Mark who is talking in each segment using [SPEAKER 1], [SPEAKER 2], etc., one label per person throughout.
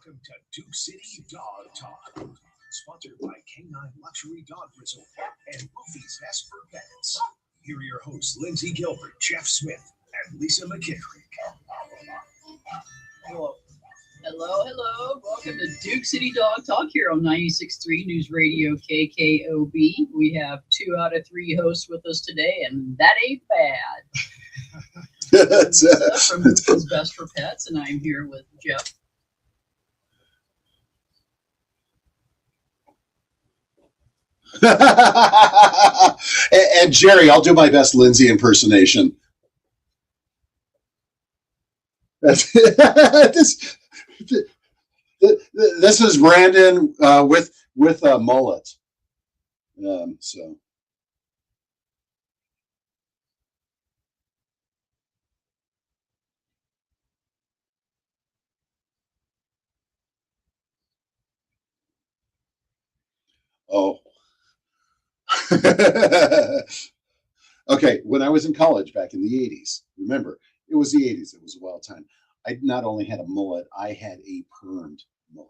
[SPEAKER 1] Welcome to Duke City Dog Talk, sponsored by Canine Luxury Dog Resort and Wolfie's Best for Pets. Here are your hosts, Lindsay Gilbert, Jeff Smith, and Lisa McKittrick.
[SPEAKER 2] Hello. Hello. Welcome to Duke City Dog Talk here on 96.3 News Radio KKOB. We have 2 out of 3 hosts with us today, and that ain't bad. Lisa from Wolfie's Best for Pets, and I'm here with Jeff.
[SPEAKER 3] And Jerry, I'll do my best Lindsay impersonation. This is Brandon with a mullet. So. Oh. Okay, when I was in college back in the 80s, remember, it was the 80s, it was a wild time. I not only had a mullet, I had a permed mullet.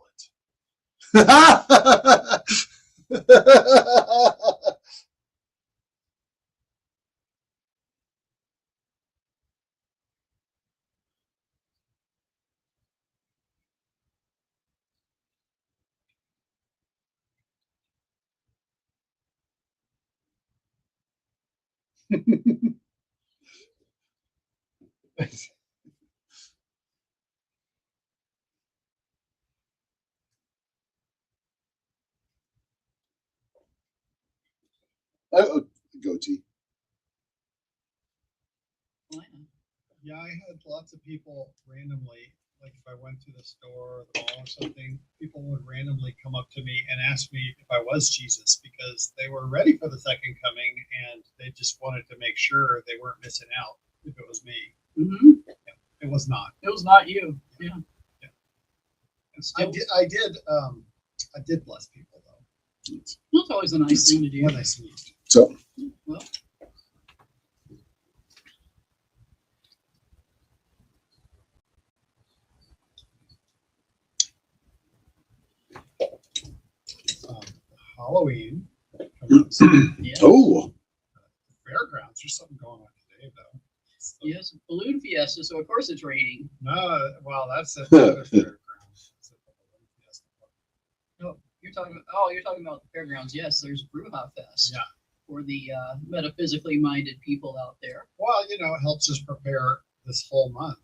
[SPEAKER 3] Goatee.
[SPEAKER 4] Yeah, I had lots of people randomly, like if I went to the store or the mall or something, people would randomly come up to me and ask me if I was Jesus because they were ready for the second coming and they just wanted to make sure they weren't missing out if it was me.
[SPEAKER 2] Mm-hmm.
[SPEAKER 4] Yeah, it was not.
[SPEAKER 2] It was not you. Yeah.
[SPEAKER 4] And still, I did bless people though.
[SPEAKER 2] That's always a nice thing to do.
[SPEAKER 4] When I sneezed.
[SPEAKER 3] So.
[SPEAKER 2] Well.
[SPEAKER 4] Halloween.
[SPEAKER 2] Yes.
[SPEAKER 3] Oh.
[SPEAKER 4] Fairgrounds. There's something going on today though. So,
[SPEAKER 2] Yes, balloon fiesta. So of course it's raining.
[SPEAKER 4] no, well that's a fairground.
[SPEAKER 2] No, you're talking about the fairgrounds. Yes, there's Bruja Fest.
[SPEAKER 4] Yeah.
[SPEAKER 2] For the metaphysically minded people out there.
[SPEAKER 4] Well, it helps us prepare this whole month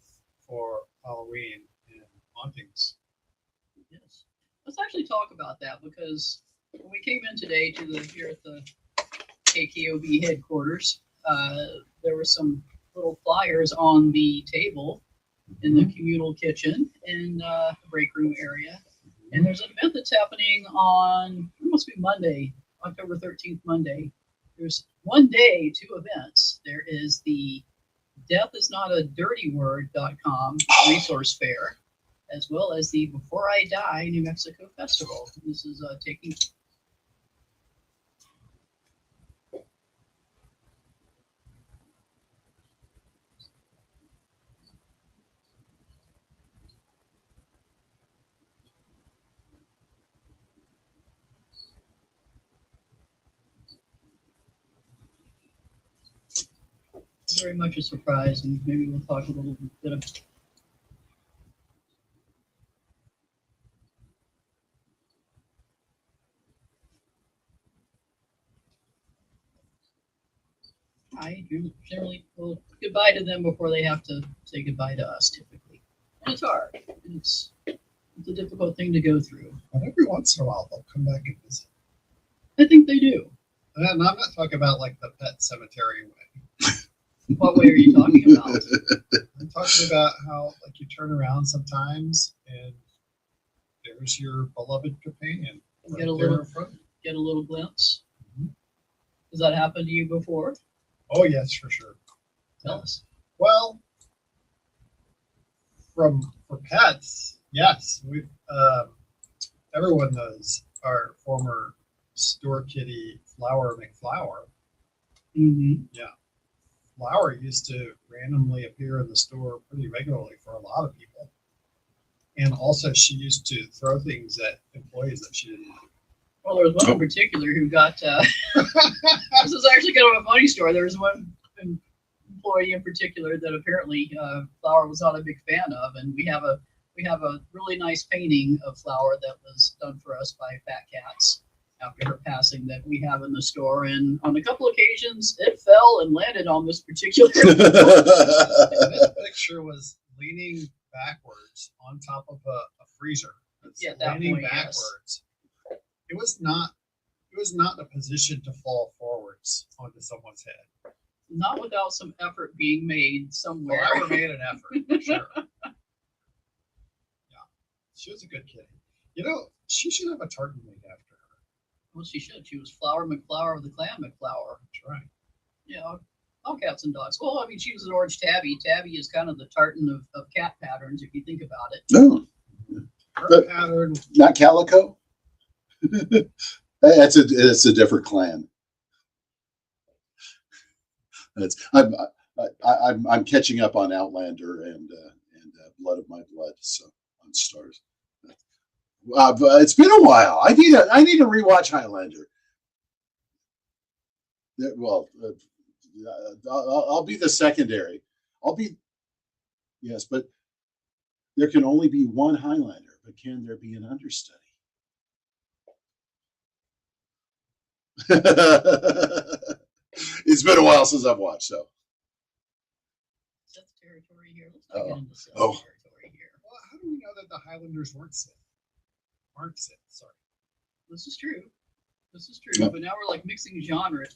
[SPEAKER 4] for Halloween and hauntings.
[SPEAKER 2] Yes. Let's actually talk about that because when we came in today here at the KKOB headquarters, there were some little flyers on the table in the communal kitchen and the break room area. And there's an event that's happening on, it must be Monday, October 13th, Monday. There's one day, 2 events. There is the deathisnotadirtyword.com resource fair, as well as the Before I Die New Mexico Festival. This is taking. Very much a surprise, and maybe we'll talk a little bit of. I generally will goodbye to them before they have to say goodbye to us, typically. And it's hard. And it's a difficult thing to go through.
[SPEAKER 4] But every once in a while, they'll come back and visit.
[SPEAKER 2] I think they do.
[SPEAKER 4] And I'm not talking about like the pet cemetery way.
[SPEAKER 2] What way are you talking about?
[SPEAKER 4] I'm talking about how like you turn around sometimes and there's your beloved companion.
[SPEAKER 2] Get
[SPEAKER 4] right
[SPEAKER 2] a
[SPEAKER 4] there
[SPEAKER 2] little-
[SPEAKER 4] in front.
[SPEAKER 2] Get a little glimpse.
[SPEAKER 4] Mhm.
[SPEAKER 2] Has that happened to you before?
[SPEAKER 4] Oh yes, for sure.
[SPEAKER 2] Tell us.
[SPEAKER 4] Well, for pets, yes, we everyone knows our former store kitty Flower McFlower.
[SPEAKER 2] Mm-hmm.
[SPEAKER 4] Flower used to randomly appear in the store pretty regularly for a lot of people. And also, she used to throw things at employees that she didn't like.
[SPEAKER 2] Well, there was one in particular who got. This is actually kind of a funny story. There was one employee in particular that apparently Flower was not a big fan of, and we have a really nice painting of Flower that was done for us by Fat Cats after her passing that we have in the store. And on a couple occasions, it fell and landed on this particular.
[SPEAKER 4] And this picture was leaning backwards on top of a freezer. It's
[SPEAKER 2] Yeah, at that
[SPEAKER 4] leaning
[SPEAKER 2] point, yes.
[SPEAKER 4] backwards. It was not a position to fall forwards onto someone's head.
[SPEAKER 2] Not without some effort being made somewhere.
[SPEAKER 4] Flower made an effort, for sure. Yeah, she was a good kitty. You know, she should have a tartan named after her.
[SPEAKER 2] Well, she should. She was Flower McFlower of the Clan McFlower.
[SPEAKER 4] That's right.
[SPEAKER 2] Yeah, all cats and dogs. Well, I mean, she was an orange tabby. Tabby is kind of the tartan of cat patterns, if you think about it.
[SPEAKER 3] No,
[SPEAKER 4] Her
[SPEAKER 3] But-
[SPEAKER 4] pattern.
[SPEAKER 3] not Calico. It's a different clan. I'm catching up on Outlander and Blood of My Blood, so on Stars. But it's been a while. I need to rewatch Highlander. Well, I'll be the secondary. Yes, but there can only be one Highlander. But can there be an understudy? It's been a while since I've watched, so.
[SPEAKER 2] Seth territory here. Let's not get into Seth
[SPEAKER 3] Oh.
[SPEAKER 2] territory here.
[SPEAKER 4] Well, how do we know that the Highlanders weren't Sith? Sorry.
[SPEAKER 2] This is true. This is true.
[SPEAKER 3] Yeah.
[SPEAKER 2] But now we're like mixing genres.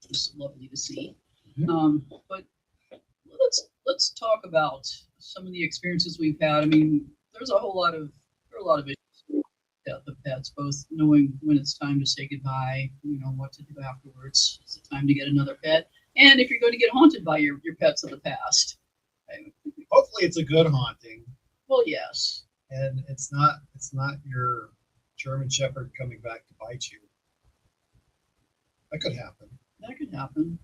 [SPEAKER 2] It's lovely to see.
[SPEAKER 4] Mhm.
[SPEAKER 2] But let's talk about some of the experiences we've had. I mean, there are a lot of issues with the pets, both knowing when it's time to say goodbye, what to do afterwards. Is it time to get another pet? And if you're going to get haunted by your pets of the past.
[SPEAKER 4] Hopefully, it's a good haunting,
[SPEAKER 2] Well, yes.
[SPEAKER 4] and it's not your German Shepherd coming back to bite you. That could happen.
[SPEAKER 2] That could happen.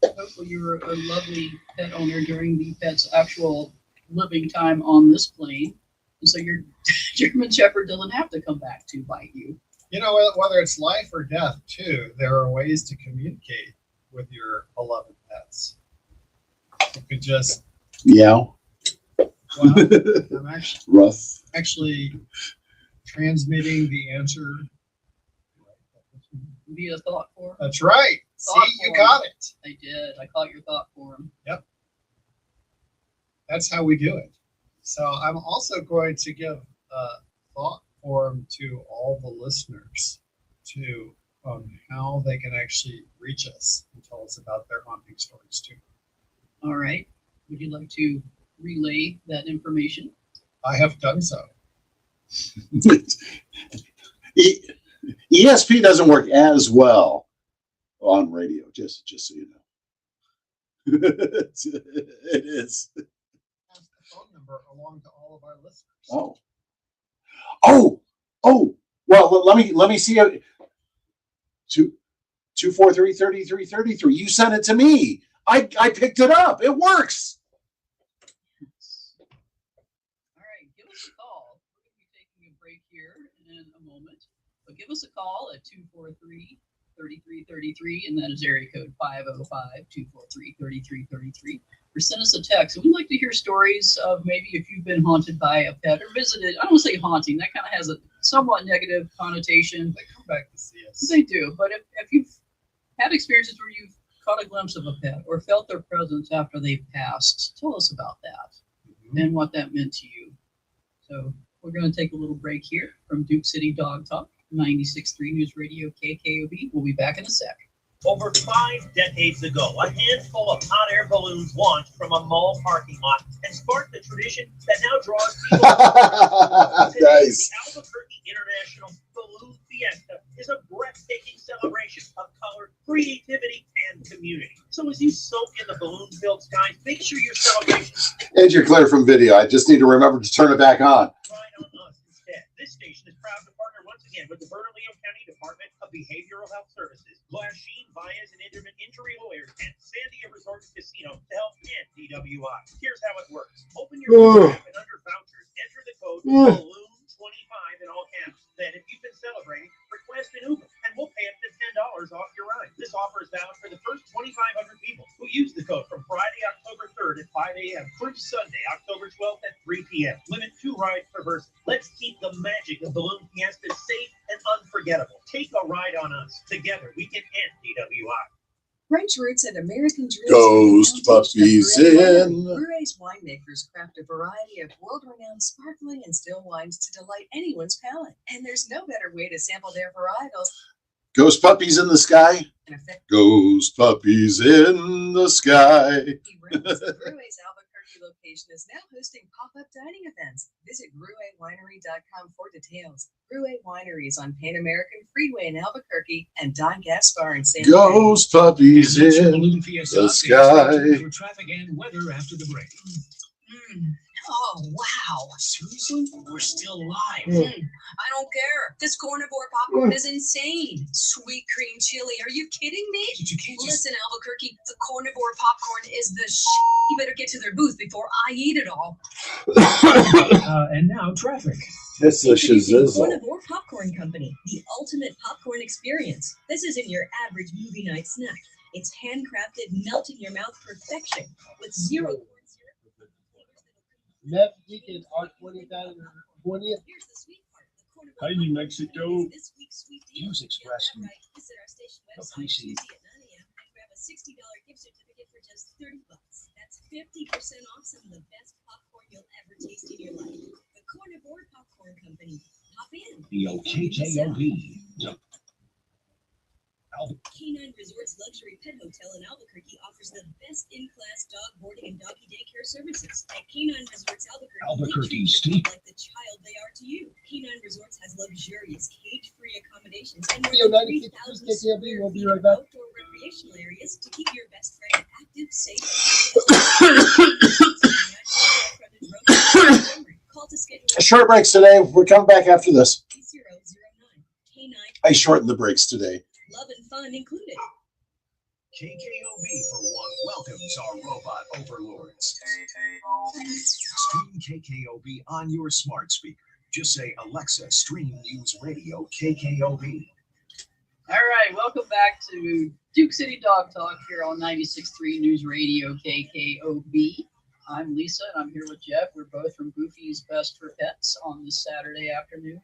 [SPEAKER 2] Hopefully you're a lovely pet owner during the pet's actual living time on this plane. And so your German Shepherd doesn't have to come back to bite you.
[SPEAKER 4] You know, whether it's life or death, too, there are ways to communicate with your beloved pets. You could just,
[SPEAKER 3] Yeah.
[SPEAKER 4] well, I'm
[SPEAKER 3] Rough.
[SPEAKER 4] actually transmitting the answer.
[SPEAKER 2] Via thought form.
[SPEAKER 4] That's right. See,
[SPEAKER 2] Thought
[SPEAKER 4] you
[SPEAKER 2] form.
[SPEAKER 4] got it.
[SPEAKER 2] I did. I caught your thought form.
[SPEAKER 4] That's how we do it. So I'm also going to give a thought form to all the listeners to how they can actually reach us and tell us about their haunting stories too.
[SPEAKER 2] All right. Would you like to relay that information?
[SPEAKER 4] I have done so.
[SPEAKER 3] ESP doesn't work as well on radio, just so you know. It is.
[SPEAKER 4] Pass the phone number along to all of our listeners.
[SPEAKER 3] Oh. Well, let me see it. 243-3333. You sent it to me. I picked it up. It works.
[SPEAKER 2] All right. Give us a call. We're going to be taking a break here in a moment. But give us a call at 243-3333, and that is area code 505-243-3333. Or send us a text. And we'd like to hear stories of maybe if you've been haunted by a pet or visited. I don't want to say haunting. That kind of has a somewhat negative connotation.
[SPEAKER 4] They come back to see us.
[SPEAKER 2] They do. But if you've had experiences where you've caught a glimpse of a pet or felt their presence after they've passed, tell us about that
[SPEAKER 4] Mhm.
[SPEAKER 2] and what that meant to you. So we're going to take a little break here from Duke City Dog Talk, 96.3 News Radio KKOB. We'll be back in a sec.
[SPEAKER 5] Over 5 decades ago, a handful of hot air balloons launched from a mall parking lot and sparked a tradition that now draws people. Today,
[SPEAKER 3] Nice.
[SPEAKER 5] the Albuquerque International Balloon Fiesta is a breathtaking celebration of color, creativity, and community. So as you soak in the balloon-filled skies, make sure your celebrations
[SPEAKER 3] And you're clear from video. I just need to remember to turn it back on.
[SPEAKER 5] ride on us instead. This station is proud to partner once again with the Bernalillo County Department of Behavioral Health Services, Glasheen, Baez, and Injury Lawyers, and Sandia Resort and Casino to help end DWI. Here's how it works. Open your phone app and under vouchers, enter the code BALLOON25 in all caps. Then, if you've been celebrating, request an Uber, and we'll pay up to $10 off your ride. This offer is valid for the first 2,500 people who use the code from Friday, October 3rd at 5 a.m. through Sunday, October 12th at 3 p.m. Limit 2 rides per person. Let's keep the magic of Balloon Fiesta safe and unforgettable. Take a ride on us. Together, we can end DWI.
[SPEAKER 6] French Roots and American Dreams.
[SPEAKER 3] Ghost puppies in.
[SPEAKER 6] Brue's winemakers craft a variety of world-renowned sparkling and still wines to delight anyone's palate. And there's no better way to sample their varietals
[SPEAKER 3] Ghost puppies in the sky.
[SPEAKER 6] than a fit.
[SPEAKER 3] Ghost puppies in the sky.
[SPEAKER 6] Brue's Albuquerque location is now hosting pop-up dining events. Visit BrueWinery.com for details. Brue Winery is on Pan American Freeway in Albuquerque and Don Gaspar in San Diego.
[SPEAKER 3] Ghost puppies in the sky.
[SPEAKER 1] For traffic and weather after the break.
[SPEAKER 6] Oh, wow.
[SPEAKER 1] Seriously? We're still live.
[SPEAKER 6] I don't care. This carnivore popcorn is insane. Sweet cream chili. Are you kidding me?
[SPEAKER 1] You can't just
[SPEAKER 6] Listen, Albuquerque, the carnivore popcorn is the You better get to their booth before I eat it all.
[SPEAKER 1] and now traffic.
[SPEAKER 3] It's the shizzle.
[SPEAKER 7] Carnivore Popcorn Company, the ultimate popcorn experience. This isn't your average movie night snack. It's handcrafted, melt in your mouth perfection with zero corn syrup.
[SPEAKER 8] Next weekend, our 20th.
[SPEAKER 7] Here's the sweet part. The carnivore
[SPEAKER 9] Hi, New
[SPEAKER 7] popcorn
[SPEAKER 9] Mexico.
[SPEAKER 7] company is this week's sweet deal.
[SPEAKER 9] Use Express
[SPEAKER 7] Get that right. Visit our station website
[SPEAKER 9] Appreciate
[SPEAKER 7] Tuesday at 9 a.m. and grab a $60 gift certificate for just $30. That's 50% off some of the best popcorn you'll ever taste in your life. The Carnivore Popcorn Company. Hop in.
[SPEAKER 9] BOKKOB.
[SPEAKER 7] K9 Resorts Luxury Pet Hotel in Albuquerque offers the best in-class dog boarding and doggy daycare services. At K9 Resorts
[SPEAKER 9] Albuquerque,
[SPEAKER 7] they treat your
[SPEAKER 9] Steve.
[SPEAKER 7] dog like the child they are to you. K9 Resorts has luxurious cage-free accommodations and
[SPEAKER 8] Video
[SPEAKER 7] more than
[SPEAKER 8] 96
[SPEAKER 7] 3,000
[SPEAKER 8] KKLB,
[SPEAKER 7] square
[SPEAKER 8] we'll be
[SPEAKER 7] feet
[SPEAKER 8] right
[SPEAKER 7] of
[SPEAKER 8] back.
[SPEAKER 7] outdoor recreational areas to keep your best friend active, safe, and call to schedule
[SPEAKER 3] Short breaks today. We're coming back after this.
[SPEAKER 7] 3009. K9
[SPEAKER 3] I shortened the breaks today.
[SPEAKER 7] Love and fun included.
[SPEAKER 1] KKOB for one welcomes our robot overlords. Stream KKOB on your smart speaker. Just say, Alexa, stream News Radio KKOB.
[SPEAKER 2] All right, welcome back to Duke City Dog Talk here on 96.3 News Radio KKOB. I'm Lisa, and I'm here with Jeff. We're both from Goofy's Best for Pets on this Saturday afternoon.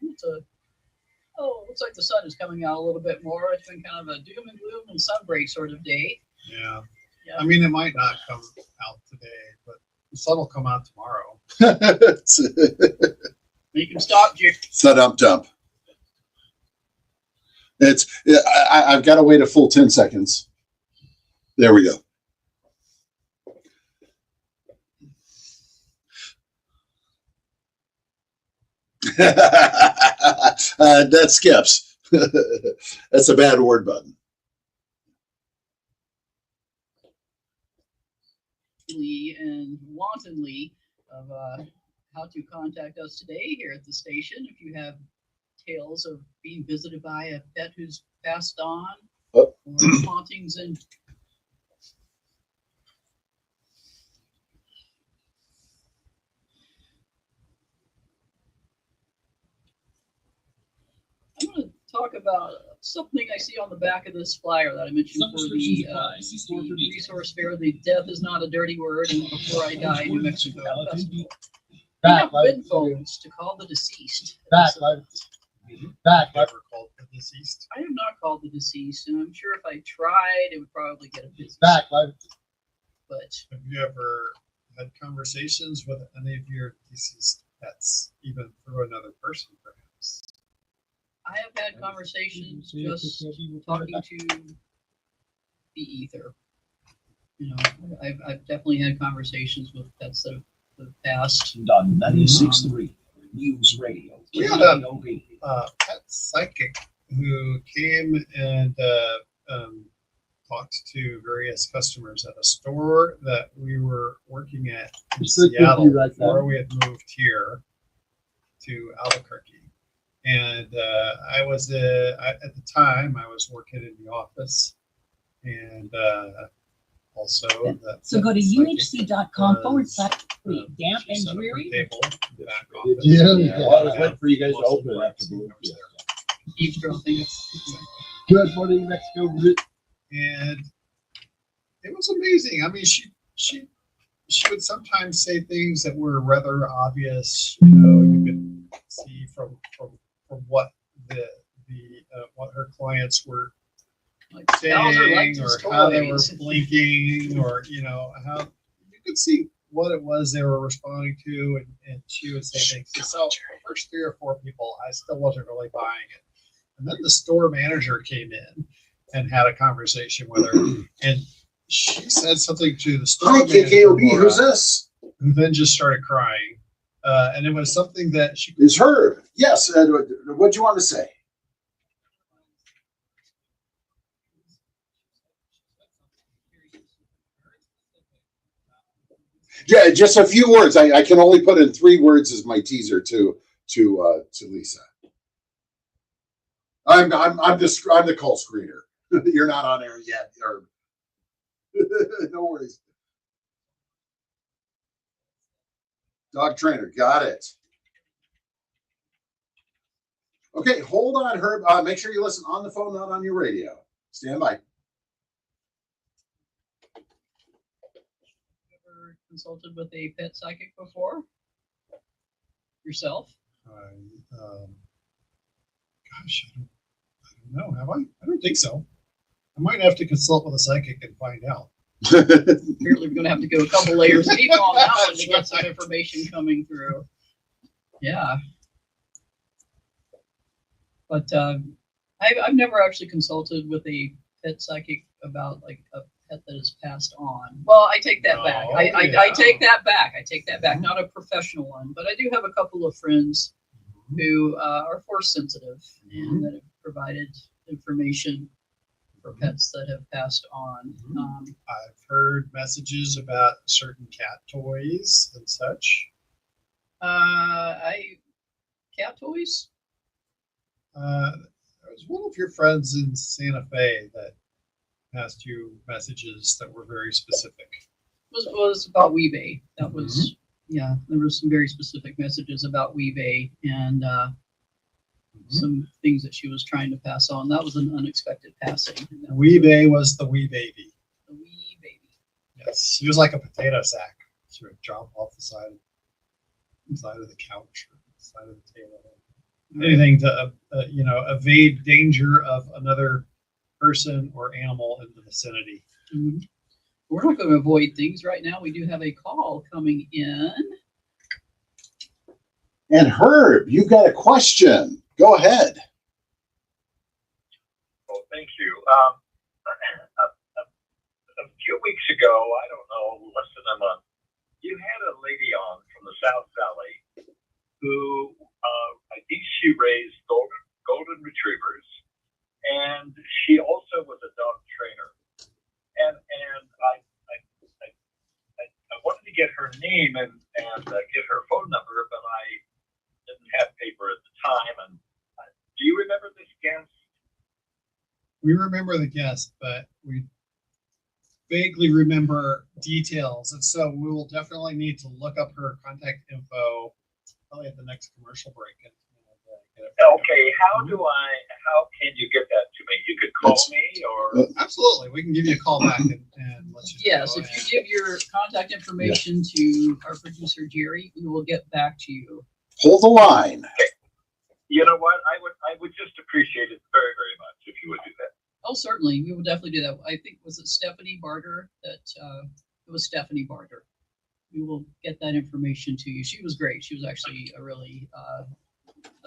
[SPEAKER 2] Looks like the sun is coming out a little bit more. It's been kind of a doom and gloom and sunbreak sort of day.
[SPEAKER 4] Yeah.
[SPEAKER 2] Yeah.
[SPEAKER 4] I mean, it might not come out today, but the sun will come out tomorrow.
[SPEAKER 2] You can stop, Jeff.
[SPEAKER 3] Dump dump. I've got to wait a full 10 seconds. There we go. That skips. That's a bad word button.
[SPEAKER 2] And wantonly of how to contact us today here at the station. If you have tales of being visited by a pet who's passed on,
[SPEAKER 3] Oh.
[SPEAKER 2] or hauntings and I'm going to talk about something I see on the back of this flyer that I mentioned for the resource fair. The Death is Not a Dirty Word, and Before I Die, New Mexico Festival. We have win phones to call the deceased.
[SPEAKER 8] Back,
[SPEAKER 4] Never called the deceased.
[SPEAKER 2] I have not called the deceased, and I'm sure if I tried, it would probably get a business.
[SPEAKER 8] back.
[SPEAKER 2] But
[SPEAKER 4] Have you ever had conversations with any of your deceased pets, even through another person, perhaps?
[SPEAKER 2] I have had conversations just talking to the ether. You know, I've definitely had conversations with pets that have passed.
[SPEAKER 9] On 96.3 News Radio.
[SPEAKER 4] We had a
[SPEAKER 9] KKOB.
[SPEAKER 4] pet psychic who came and talked to various customers at a store that we were working at in
[SPEAKER 8] Just look at
[SPEAKER 4] Seattle
[SPEAKER 8] you right
[SPEAKER 4] before
[SPEAKER 8] there.
[SPEAKER 4] we had moved here to Albuquerque. And I was at the time I was working in the office, and also that.
[SPEAKER 10] So go to uhc.com/damp and
[SPEAKER 4] set up her
[SPEAKER 10] dreary.
[SPEAKER 4] table in the back
[SPEAKER 8] Did
[SPEAKER 4] office.
[SPEAKER 8] you?
[SPEAKER 3] Yeah.
[SPEAKER 8] Well, I was waiting for you guys to open it after the
[SPEAKER 2] Eavesdropping.
[SPEAKER 8] Good morning, Mexico.
[SPEAKER 4] And it was amazing. I mean, she would sometimes say things that were rather obvious. You know, you could see from what what her clients were
[SPEAKER 2] Like Bowser liked
[SPEAKER 4] saying,
[SPEAKER 2] his
[SPEAKER 4] or how they were
[SPEAKER 2] toys.
[SPEAKER 4] blinking, or how you could see what it was they were responding to, and she would say things. So the first 3 or 4 people, I still wasn't really buying it. And then the store manager came in and had a conversation with her, and she said something to the store
[SPEAKER 3] Hi,
[SPEAKER 4] manager,
[SPEAKER 3] KKOB.
[SPEAKER 4] Laura,
[SPEAKER 3] Who's this?
[SPEAKER 4] who then just started crying. And it was something that she
[SPEAKER 3] It's Herb. Yes. What do you want to say? Yeah, just a few words. I can only put in 3 words as my teaser to Lisa. I'm the call screener. You're not on air yet, Herb. No worries. Dog trainer, got it. Okay, hold on, Herb. Make sure you listen on the phone, not on your radio. Stand by.
[SPEAKER 2] Ever consulted with a pet psychic before? Yourself?
[SPEAKER 4] Gosh, I don't know. Have I? I don't think so. I might have to consult with a psychic and find out.
[SPEAKER 2] Apparently, we're going to have to go a couple layers deep on that one to get some information coming through. Yeah. But I've never actually consulted with a pet psychic about like a pet that has passed on. Well, I take that back.
[SPEAKER 4] Oh,
[SPEAKER 2] I
[SPEAKER 4] yeah.
[SPEAKER 2] take that back. I take that back. Not a professional one, but I do have a couple of friends who are force sensitive and that have provided information for pets that have passed on.
[SPEAKER 4] I've heard messages about certain cat toys and such.
[SPEAKER 2] Cat toys?
[SPEAKER 4] There was one of your friends in Santa Fe that passed you messages that were very specific.
[SPEAKER 2] Was about Weebay. That was yeah. There were some very specific messages about Weebay and some things that she was trying to pass on. That was an unexpected passing. And that was
[SPEAKER 4] Weebay was the wee baby.
[SPEAKER 2] the wee baby.
[SPEAKER 4] Yes, she was like a potato sack. She would drop off the side of the couch or the side of the table. Anything to evade danger of another person or animal in the vicinity.
[SPEAKER 2] Mhm. We're not going to avoid things right now. We do have a call coming in.
[SPEAKER 3] And Herb, you've got a question. Go ahead.
[SPEAKER 11] Well, thank you. A few weeks ago, I don't know, less than a month, you had a lady on from the South Valley who I think she raised golden retrievers, and she also was a dog trainer. And I wanted to get her name and get her phone number, but I didn't have paper at the time. And do you remember this guest?
[SPEAKER 4] We remember the guest, but we vaguely remember details. And so we will definitely need to look up her contact info probably at the next commercial break. And get it.
[SPEAKER 11] Okay, how can you get that to me? You could call me or?
[SPEAKER 4] Absolutely. We can give you a call back and let you
[SPEAKER 2] Yes,
[SPEAKER 4] know.
[SPEAKER 2] if you give your contact information to our producer Jerry, we will get back to you.
[SPEAKER 3] Hold the line.
[SPEAKER 11] You know what? I would just appreciate it very, very much if you would do that.
[SPEAKER 2] Oh, certainly, we will definitely do that. I think was it Stephanie Barter that it was Stephanie Barter. We will get that information to you. She was great. She was actually a really that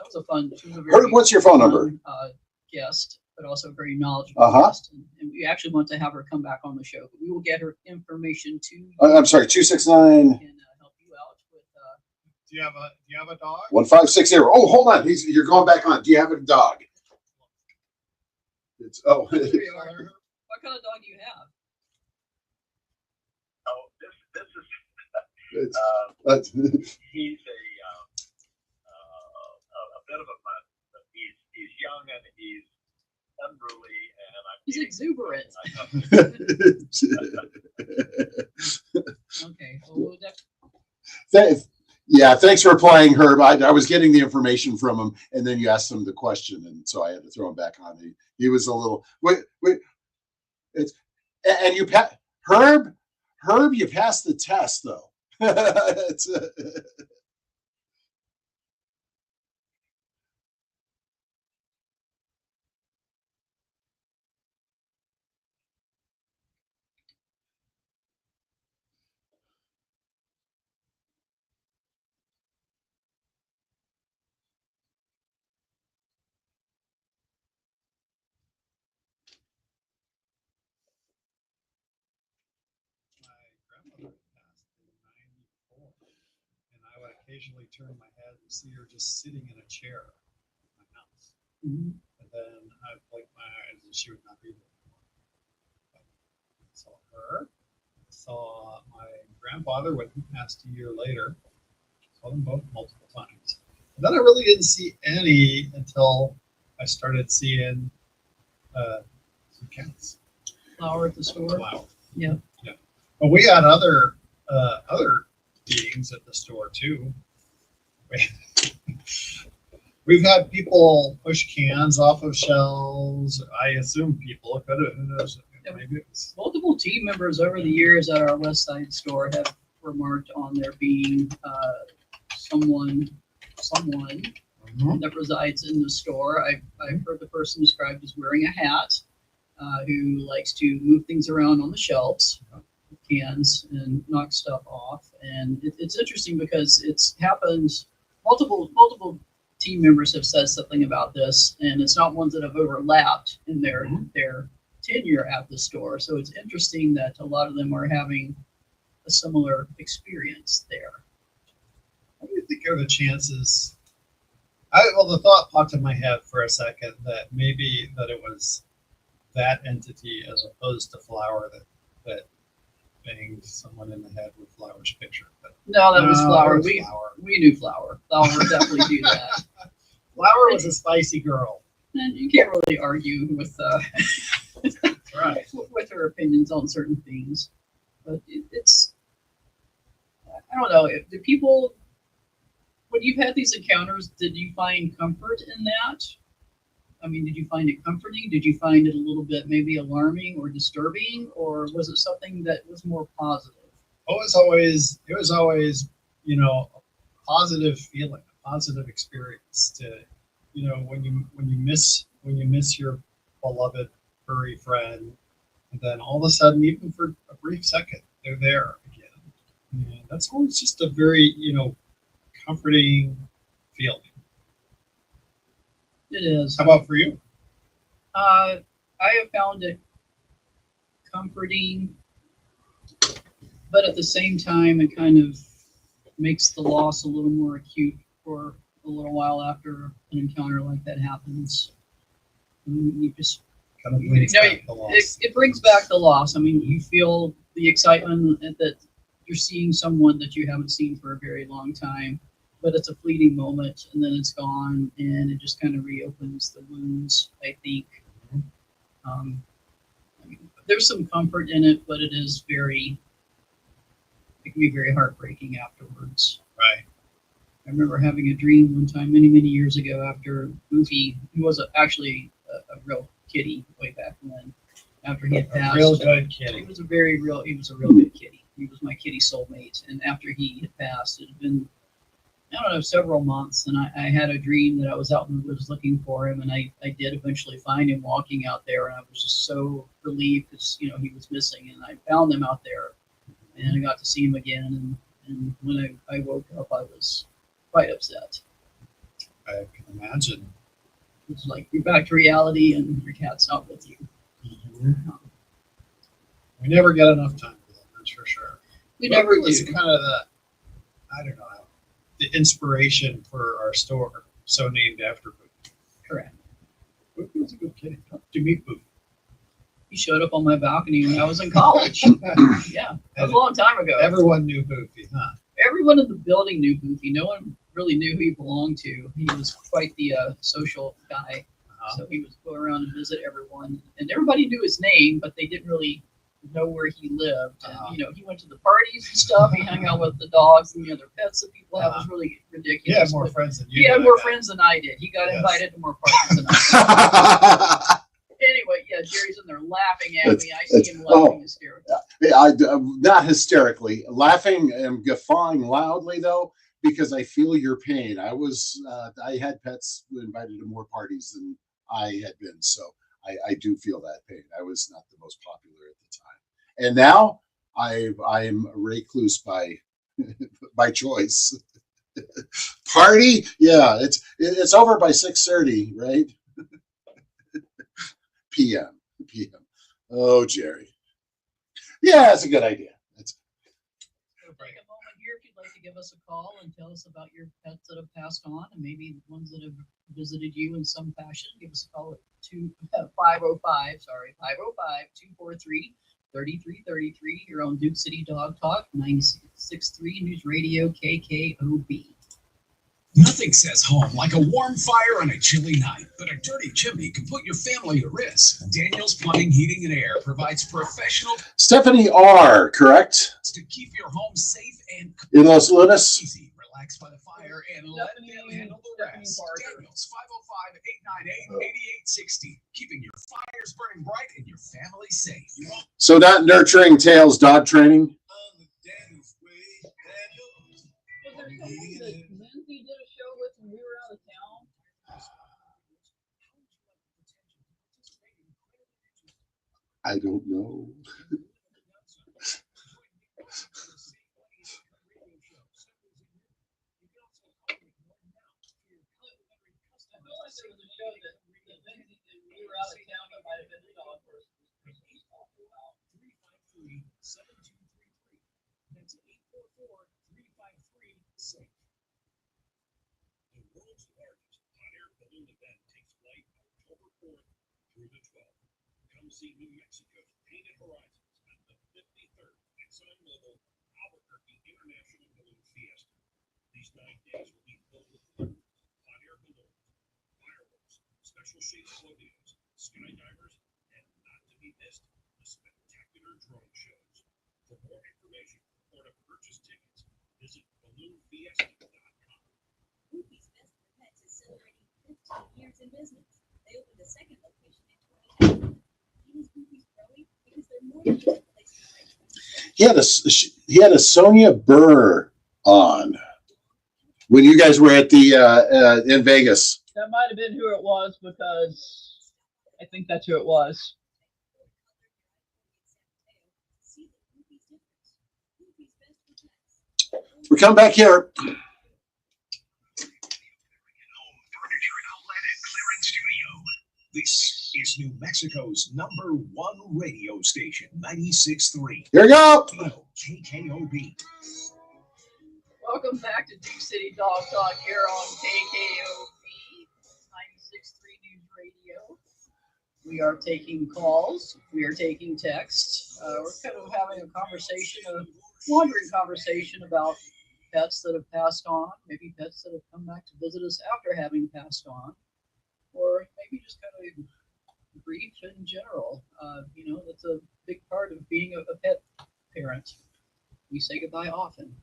[SPEAKER 2] was a fun. She was a very
[SPEAKER 3] Herb, what's your phone number?
[SPEAKER 2] fun, guest, but also a very knowledgeable guest. And we actually want to have her come back on the show. But we will get her information to you
[SPEAKER 3] I'm sorry, 269
[SPEAKER 2] and help you out with.
[SPEAKER 4] Do you have a dog?
[SPEAKER 3] 1560. Oh, hold on. You're going back on. Do you have a dog? It's
[SPEAKER 2] Here we are. What kind of dog do you have?
[SPEAKER 11] Oh, this is
[SPEAKER 3] That's,
[SPEAKER 11] he's a bit of a mutt. But he's young and he's unruly, and I'm
[SPEAKER 2] He's exuberant. Okay. Well,
[SPEAKER 3] yeah, thanks for playing, Herb. I was getting the information from him, and then you asked him the question, and so I had to throw him back on. He was a little wait. It's and you Herb, you passed the test though. It's,
[SPEAKER 4] My grandmother passed in '94, and I would occasionally turn my head and see her just sitting in a chair in my house.
[SPEAKER 2] Mhm.
[SPEAKER 4] And then I'd blink my eyes and she would not be there anymore. But I saw her, I saw my grandfather when he passed a year later. Saw them both multiple times. And then I really didn't see any until I started seeing some cats.
[SPEAKER 2] Flower at the store.
[SPEAKER 4] Wow.
[SPEAKER 2] Yeah.
[SPEAKER 4] Yeah. But we had other beings at the store too. We've had people push cans off of shelves. I assume people could have. Who knows? Maybe it was.
[SPEAKER 2] Multiple team members over the years at our West Side store have remarked on there being someone that resides in the store. I've heard the person described as wearing a hat, who likes to move things around on the shelves, cans, and knock stuff off. And it's interesting because it's happened. Multiple team members have said something about this, and it's not ones that have overlapped in their tenure at the store. So it's interesting that a lot of them are having a similar experience there.
[SPEAKER 4] What do you think are the chances? Well, the thought popped in my head for a second that maybe that it was that entity as opposed to Flower that banged someone in the head with Flower's picture. But
[SPEAKER 2] No, that was Flower.
[SPEAKER 4] it was
[SPEAKER 2] We
[SPEAKER 4] Flower.
[SPEAKER 2] knew Flower. Flower would definitely do that.
[SPEAKER 4] Flower was a spicy girl.
[SPEAKER 2] And you can't really argue with
[SPEAKER 4] Right.
[SPEAKER 2] with her opinions on certain things. But it's I don't know. Do people, when you've had these encounters, did you find comfort in that? I mean, did you find it comforting? Did you find it a little bit maybe alarming or disturbing, or was it something that was more positive?
[SPEAKER 4] It was always, you know, a positive feeling, a positive experience to, you know, when you miss your beloved furry friend, and then all of a sudden, even for a brief second, they're there again. And that's always just a very, you know, comforting feeling.
[SPEAKER 2] It is.
[SPEAKER 4] How about for you?
[SPEAKER 2] I have found it comforting, but at the same time, it kind of makes the loss a little more acute for a little while after an encounter like that happens. You just
[SPEAKER 4] Kind of brings back the loss.
[SPEAKER 2] it brings back the loss. I mean, you feel the excitement that you're seeing someone that you haven't seen for a very long time, but it's a fleeting moment and then it's gone, and it just kind of reopens the wounds, I think. I mean, there's some comfort in it, but it can be very heartbreaking afterwards.
[SPEAKER 4] Right.
[SPEAKER 2] I remember having a dream one time many years ago after Goofy, who was actually a real kitty way back when, after he had passed.
[SPEAKER 4] A real good
[SPEAKER 2] He
[SPEAKER 4] kitty.
[SPEAKER 2] was a real good kitty. He was my kitty soulmate. And after he had passed, it had been, I don't know, several months. And I had a dream that I was out in the woods looking for him. And I did eventually find him walking out there. And I was just so relieved because, you know, he was missing. And I found him out there. And I got to see him again. And when I woke up, I was quite upset.
[SPEAKER 4] I can imagine.
[SPEAKER 2] It was like, you're back to reality and your cat's not with you.
[SPEAKER 4] We never get enough time for them, that's for sure.
[SPEAKER 2] We never
[SPEAKER 4] It's
[SPEAKER 2] do.
[SPEAKER 4] kind of the inspiration for our store, so named after Boofy.
[SPEAKER 2] Correct.
[SPEAKER 4] Boofy was a good kitty. How did you meet Boofy?
[SPEAKER 2] He showed up on my balcony when I was in college. Yeah, that was a long time ago.
[SPEAKER 4] Everyone knew Boofy, huh?
[SPEAKER 2] Everyone in the building knew Boofy. No one really knew who he belonged to. He was quite the social guy. So he would go around and visit everyone, and everybody knew his name, but they didn't really know where he lived. And he went to the parties and stuff. He hung out with the dogs and the other pets that people have. It was really ridiculous.
[SPEAKER 4] He had more friends than you.
[SPEAKER 2] He had more friends than I did. He got invited to more parties than I did. Anyway, yeah, Jerry's in there laughing at me. I see him laughing hysterically.
[SPEAKER 3] Not hysterically, laughing and guffawing loudly though, because I feel your pain. I had pets who invited to more parties than I had been, so I do feel that pain. I was not the most popular at the time, and now I'm a recluse by choice. Party, yeah, it's over by 6:30, right? PM. Oh, Jerry. Yeah, it's a good idea.
[SPEAKER 2] Take a moment here if you'd like to give us a call and tell us about your pets that have passed on, and maybe the ones that have visited you in some fashion. Give us a call at 505-243-3333 here on Duke City Dog Talk, 96.3 News Radio KKOB.
[SPEAKER 1] Nothing says home like a warm fire on a chilly night, but a dirty chimney can put your family at risk. Daniels Plumbing, Heating, and Air provides professional
[SPEAKER 3] Stephanie R., correct?
[SPEAKER 1] to keep your home safe and
[SPEAKER 3] In Los Lunas?
[SPEAKER 1] easy. Relax by the fire and let them handle the rest. Daniels, 505-898-8860. Keeping your fires burning bright and your family safe.
[SPEAKER 3] So not nurturing Tails dog training?
[SPEAKER 2] Lindsay did a show with when we were out of town.
[SPEAKER 3] I don't know.
[SPEAKER 1] The world's largest hot-air balloon event takes flight October 4th through the 12th. Come see New Mexico's Painted Horizons at the 53rd ExxonMobil Albuquerque International Balloon Fiesta. These 9 days will be filled with fun, hot-air balloons, fireworks, special shaped floatios, skydivers, and not to be missed, the spectacular drone shows. For more information or to purchase tickets, visit balloonfiesta.com.
[SPEAKER 7] Goofy's Best for Pets is celebrating 15 years in business. They opened a second location in 2020. Is Goofy's growing? Because they're more than just a place to play.
[SPEAKER 3] He had a Sonia Burr on when you guys were at the in Vegas.
[SPEAKER 2] That might have been who it was, because I think that's who it was.
[SPEAKER 7] See the Goofy's difference. Goofy's Best for Pets.
[SPEAKER 3] We come back here.
[SPEAKER 1] Furniture Outlet and Clearance Studio. This is New Mexico's #1 radio station, 96.3
[SPEAKER 3] Here we go.
[SPEAKER 1] KKOB.
[SPEAKER 2] Welcome back to Duke City Dog Talk here on KKOB 96.3 News Radio. We are taking calls. We are taking texts. We're kind of having a conversation, a wandering conversation about pets that have passed on, maybe pets that have come back to visit us after having passed on, or maybe just kind of grief in general. That's a big part of being a pet parent. We say goodbye often.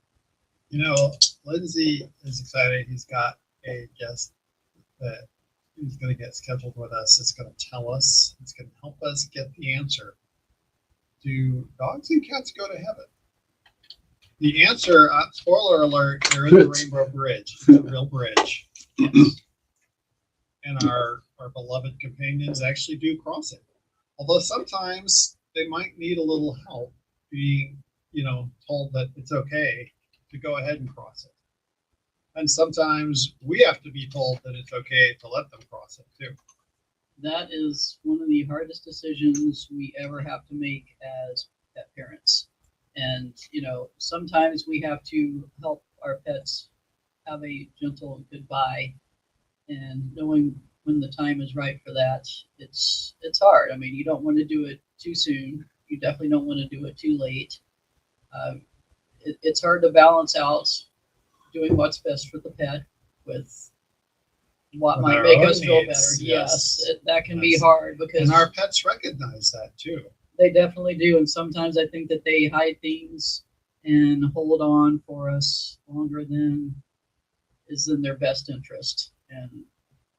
[SPEAKER 4] Lindsay is excited. He's got a guest that he's going to get scheduled with us. It's going to tell us, it's going to help us get the answer. Do dogs and cats go to heaven? The answer, spoiler alert, they're in the Rainbow Bridge, the real bridge. And our beloved companions actually do cross it. Although sometimes they might need a little help being, told that it's okay to go ahead and cross it. And sometimes we have to be told that it's okay to let them cross it too.
[SPEAKER 2] That is one of the hardest decisions we ever have to make as pet parents. And, sometimes we have to help our pets have a gentle goodbye, and knowing when the time is right for that, it's hard. I mean, you don't want to do it too soon. You definitely don't want to do it too late. It's hard to balance out doing what's best for the pet with what
[SPEAKER 4] With
[SPEAKER 2] might
[SPEAKER 4] our
[SPEAKER 2] make
[SPEAKER 4] own
[SPEAKER 2] us feel better.
[SPEAKER 4] needs,
[SPEAKER 2] Yes,
[SPEAKER 4] yes.
[SPEAKER 2] that can be
[SPEAKER 4] Yes.
[SPEAKER 2] hard because
[SPEAKER 4] And our pets recognize that too.
[SPEAKER 2] they definitely do. And sometimes I think that they hide things and hold on for us longer than is in their best interest. And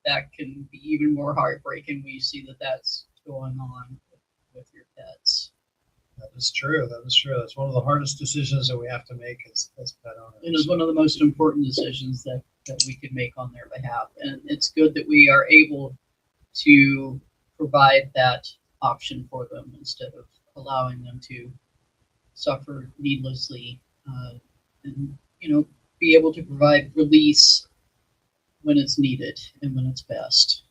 [SPEAKER 2] that can be even more heartbreaking when you see that that's going on with your pets.
[SPEAKER 4] That is true. That is true. That's one of the hardest decisions that we have to make as pet owners.
[SPEAKER 2] It is one of the most important decisions that we can make on their behalf. And it's good that we are able to provide that option for them instead of allowing them to suffer needlessly, and, be able to provide release when it's needed and when it's best.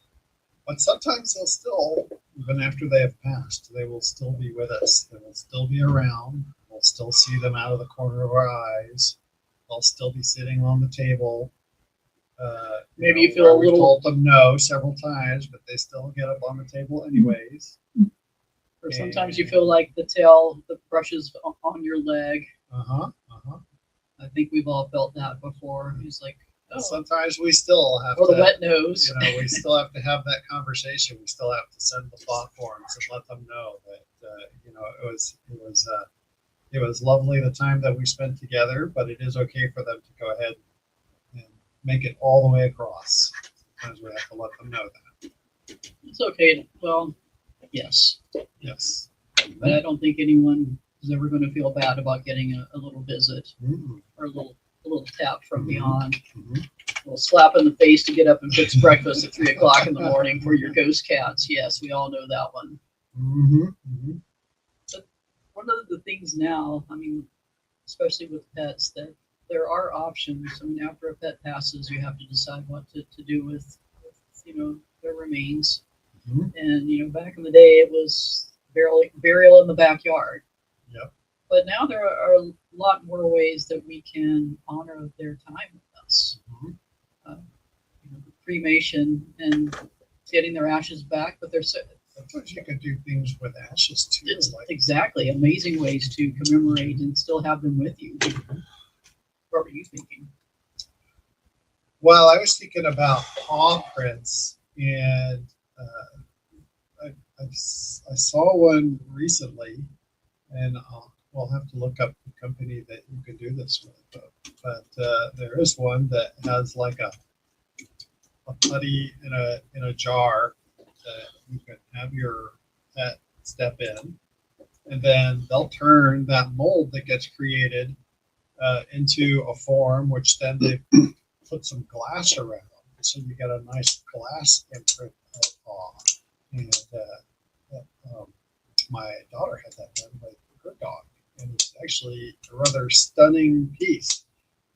[SPEAKER 4] But sometimes they'll still, even after they have passed, they will still be with us. They will still be around. We'll still see them out of the corner of our eyes. They'll still be sitting on the table.
[SPEAKER 2] Maybe you feel
[SPEAKER 4] where
[SPEAKER 2] a
[SPEAKER 4] we
[SPEAKER 2] little-
[SPEAKER 4] told them no several times, but they still get up on the table anyways.
[SPEAKER 2] Or sometimes you feel like the tail that brushes on your leg. I think we've all felt that before. It's like, oh,
[SPEAKER 4] Sometimes we still have
[SPEAKER 2] or
[SPEAKER 4] to.
[SPEAKER 2] the wet nose.
[SPEAKER 4] We still have to have that conversation. We still have to send the thought forms and let them know that it was lovely the time that we spent together, but it is okay for them to go ahead and make it all the way across. Sometimes we have to let them know that.
[SPEAKER 2] It's okay. Well, yes,
[SPEAKER 4] Yes.
[SPEAKER 2] but I don't think anyone is ever going to feel bad about getting a little visit
[SPEAKER 4] Mhm.
[SPEAKER 2] or a little tap from beyond.
[SPEAKER 4] Mhm.
[SPEAKER 2] A little slap in the face to get up and fix breakfast at 3 o'clock in the morning for your ghost cats. Yes, we all know that one.
[SPEAKER 4] Mhm. Mhm.
[SPEAKER 2] One of the things now, especially with pets, that there are options. After a pet passes, you have to decide what to do with their remains.
[SPEAKER 4] Mhm.
[SPEAKER 2] And back in the day, it was burial in the backyard.
[SPEAKER 4] Yep.
[SPEAKER 2] But now there are a lot more ways that we can honor their time with us.
[SPEAKER 4] Mhm.
[SPEAKER 2] Cremation and getting their ashes back, but there's
[SPEAKER 4] Sometimes you can do things with ashes too.
[SPEAKER 2] it's
[SPEAKER 4] Like
[SPEAKER 2] exactly amazing ways to commemorate and still have them with you. What were you thinking?
[SPEAKER 4] Well, I was thinking about paw prints, and I saw one recently, and we'll have to look up the company that you can do this with. But there is one that has like a putty in a jar that you can have your pet step in, and then they'll turn that mold that gets created into a form, which then they put some glass around, so you get a nice glass imprint of paw. And my daughter had that done with her dog, and it's actually a rather stunning piece.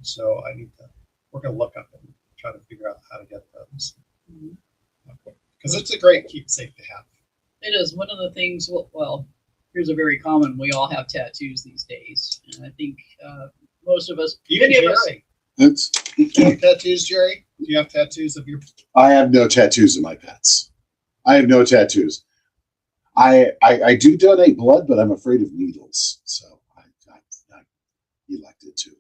[SPEAKER 4] So we're gonna look up and try to figure out how to get those, because it's a great keepsake to have.
[SPEAKER 2] It is one of the things. Well, here's a very common. We all have tattoos these days, and I think most of us,
[SPEAKER 4] Even
[SPEAKER 2] many of us,
[SPEAKER 4] Jerry.
[SPEAKER 3] It's,
[SPEAKER 4] Do you have tattoos, Jerry? Do you have tattoos of your?
[SPEAKER 3] I have no tattoos of my pets. I have no tattoos. I do donate blood, but I'm afraid of needles, so I elected to.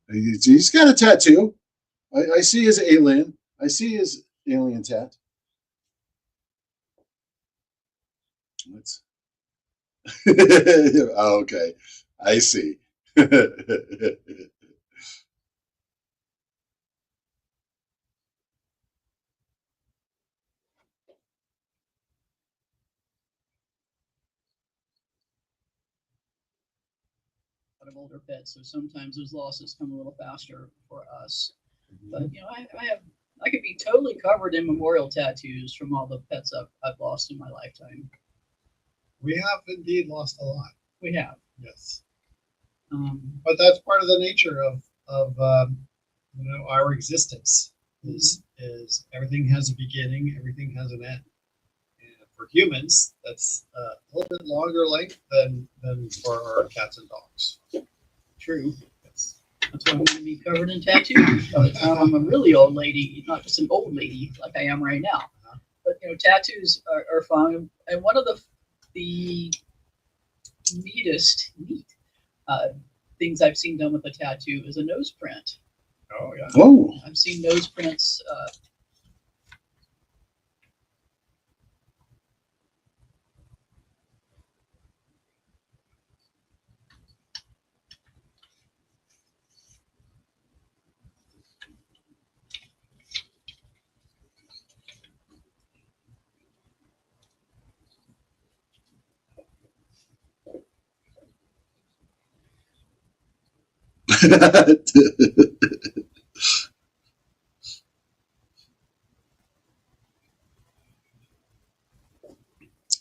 [SPEAKER 3] He's got a tattoo. I see his alien. I see his alien tat. What's okay? I see.
[SPEAKER 2] of older pets, so sometimes those losses come a little faster for us. But I could be totally covered in memorial tattoos from all the pets I've lost in my lifetime.
[SPEAKER 4] We have indeed lost a lot.
[SPEAKER 2] We have.
[SPEAKER 4] Yes,
[SPEAKER 2] Um,
[SPEAKER 4] but that's part of the nature of our existence. Is everything has a beginning, everything has an end. And for humans, that's a little bit longer length than for our cats and dogs.
[SPEAKER 2] True.
[SPEAKER 4] Yes.
[SPEAKER 2] That's why I'm going to be covered in tattoos by the time I'm a really old lady, not just an old lady like I am right now. But tattoos are fun. And one of the the neat things I've seen done with a tattoo is a nose print.
[SPEAKER 4] Oh, yeah.
[SPEAKER 3] Oh,
[SPEAKER 2] I've seen nose prints.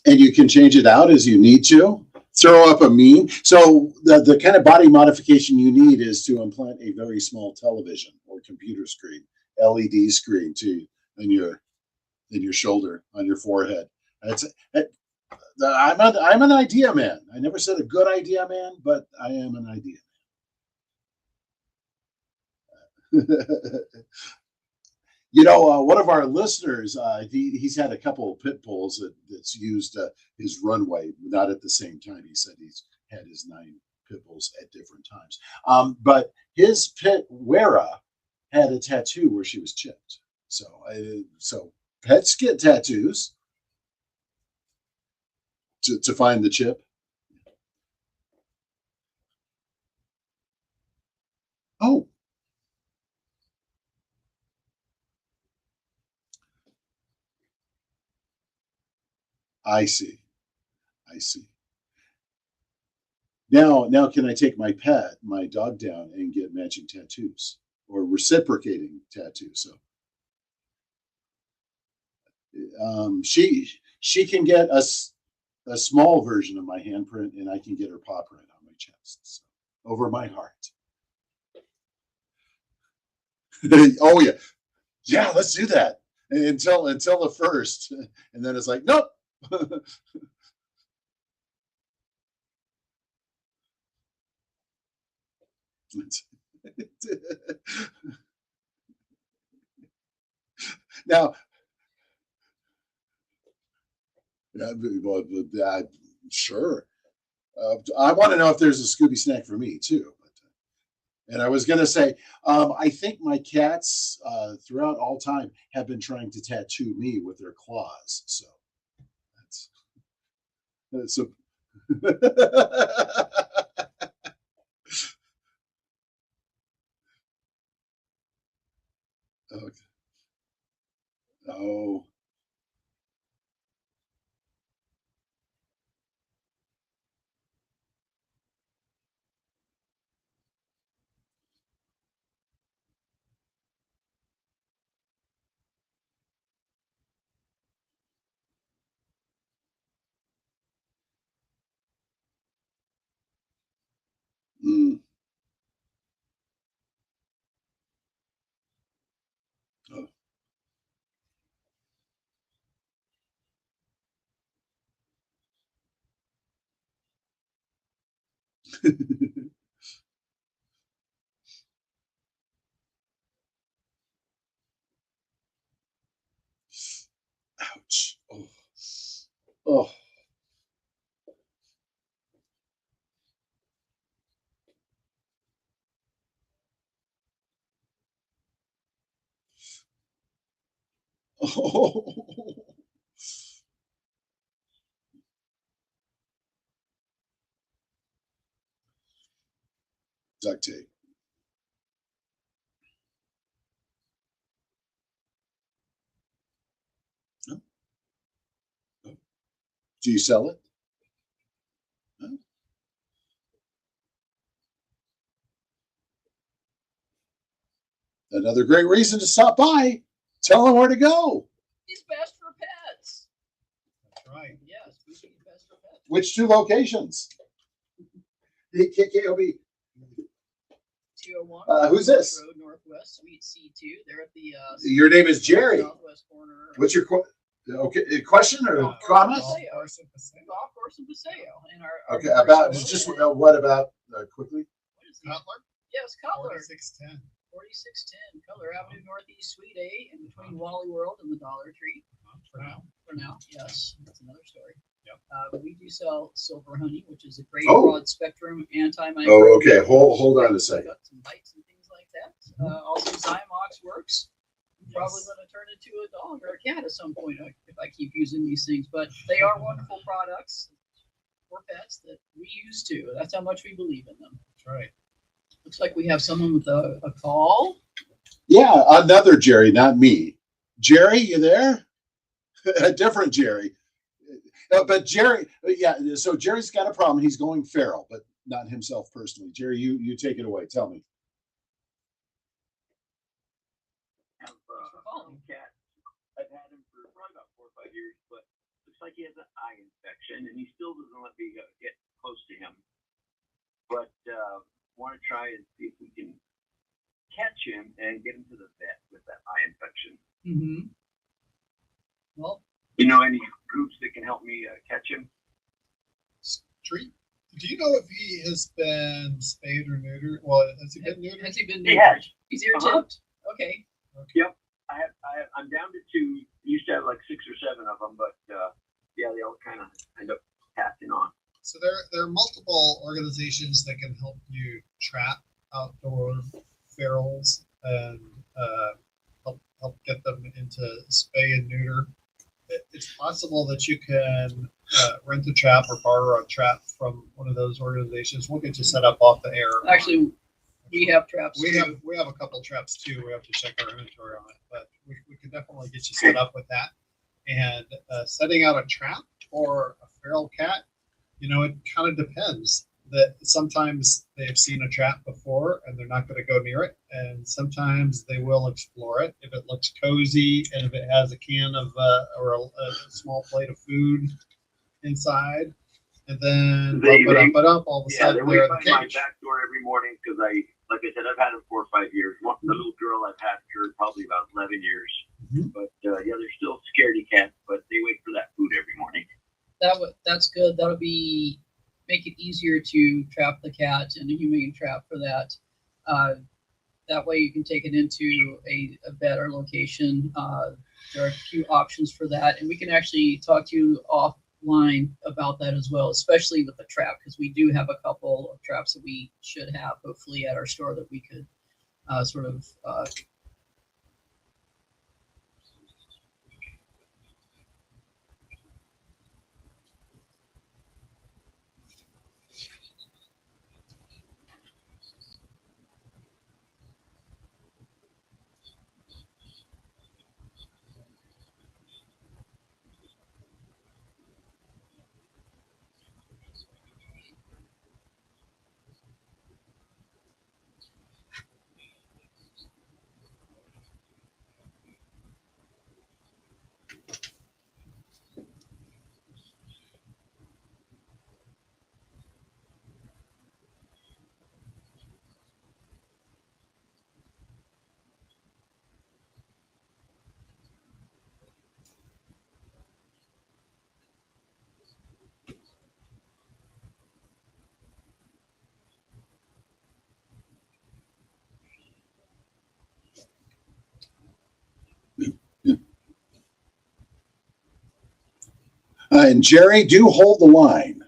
[SPEAKER 3] and you can change it out as you need to. Throw up a meme. So the kind of body modification you need is to implant a very small television or computer screen, LED screen in your shoulder, on your forehead. I'm an idea man. I never said a good idea man, but I am an idea man. One of our listeners, he's had a couple of pit bulls that's used his runway, not at the same time. He said he's had his 9 pit bulls at different times. But his pit Wera had a tattoo where she was chipped. So pets get tattoos to find the chip. Oh. I see. Now can I take my dog down and get matching tattoos or reciprocating tattoos? So she can get a small version of my handprint, and I can get her paw print on my chest, so, over my heart. Oh yeah, let's do that until the first, and then it's like nope. Now, sure. I want to know if there's a Scooby snack for me too. And I was going to say, I think my cats throughout all time have been trying to tattoo me with their claws. So that's a. Okay. Oh. Mm. Oh. Ouch. Oh. Oh. Oh. Duct tape. Oh. Oh. Do you sell it? Oh. Another great reason to stop by. Tell them where to go.
[SPEAKER 2] He's best for pets.
[SPEAKER 4] That's right.
[SPEAKER 2] Yes, he's best for pets.
[SPEAKER 3] Which 2 locations? KKOB.
[SPEAKER 2] 201.
[SPEAKER 3] Who's this?
[SPEAKER 2] Road Northwest, Suite C2. They're at the
[SPEAKER 3] Your name is Jerry.
[SPEAKER 2] southwest corner.
[SPEAKER 3] What's your question or comment?
[SPEAKER 2] Golf course in Paseo. And our
[SPEAKER 3] Okay, about just what about quickly?
[SPEAKER 2] What is the
[SPEAKER 4] Cutler?
[SPEAKER 2] Yes, Cutler.
[SPEAKER 4] 4610.
[SPEAKER 2] 4610 Cutler Avenue Northeast, Suite A, in between Wally World and the Dollar Tree.
[SPEAKER 4] for now.
[SPEAKER 2] For now, yes, that's another story.
[SPEAKER 4] Yep.
[SPEAKER 2] We do sell silver honey, which is a great
[SPEAKER 3] Oh.
[SPEAKER 2] broad spectrum antimicrobial.
[SPEAKER 3] Oh, okay. Hold on a second.
[SPEAKER 2] Got some bites and things like that. Also, Zymox works. I'm probably
[SPEAKER 4] Yes.
[SPEAKER 2] going to turn into a dog or a cat at some point if I keep using these things. But they are wonderful products for pets that we use too. That's how much we believe in them.
[SPEAKER 4] That's right.
[SPEAKER 2] Looks like we have someone with a call.
[SPEAKER 3] Yeah, another Jerry, not me. Jerry, you there? A different Jerry. But Jerry, yeah, so Jerry's got a problem. He's going feral, but not himself personally. Jerry, you take it away. Tell me.
[SPEAKER 11] Have a cat. I've had him for probably about 4 or 5 years, but looks like he has an eye infection, and he still doesn't let me get close to him. But want to try and see if we can catch him and get him to the vet with that eye infection.
[SPEAKER 2] Mm-hmm. Well,
[SPEAKER 11] You know any groups that can help me catch him?
[SPEAKER 4] Street. Do you know if he has been spayed or neutered? Well, has he been neutered?
[SPEAKER 2] has he been?
[SPEAKER 11] He has.
[SPEAKER 2] He's irritated. Okay.
[SPEAKER 11] Yep. I'm down to 2. Used to have like 6 or 7 of them, but yeah, they all kind of end up passing on.
[SPEAKER 4] So there are multiple organizations that can help you trap outdoor ferals and help get them into spay and neuter. It's possible that you can rent a trap or borrow a trap from one of those organizations. We'll get you set up off the air.
[SPEAKER 2] Actually, we have traps.
[SPEAKER 4] We
[SPEAKER 2] too.
[SPEAKER 4] have a couple traps too. We have to check our inventory on it, but we can definitely get you set up with that. And setting out a trap for a feral cat, it kind of depends. That sometimes they've seen a trap before and they're not going to go near it, and sometimes they will explore it if it looks cozy and if it has a can of or a small plate of food inside. And then bump it up, all of a sudden
[SPEAKER 11] they wait
[SPEAKER 4] they're in
[SPEAKER 11] by
[SPEAKER 4] the
[SPEAKER 11] my
[SPEAKER 4] cage.
[SPEAKER 11] back door every morning because like I said, I've had him 4 or 5 years. The little girl I've had for probably about 11 years.
[SPEAKER 4] Mhm.
[SPEAKER 11] But yeah, they're still scaredy cats, but they wait for that food every morning.
[SPEAKER 2] That's good. That'll make it easier to trap the cat and a humane trap for that. That way you can take it into a better location. There are a few options for that, and we can actually talk to you offline about that as well, especially with the trap, because we do have a couple of traps that we should have hopefully at our store that we could sort of
[SPEAKER 3] And Jerry, do hold the line.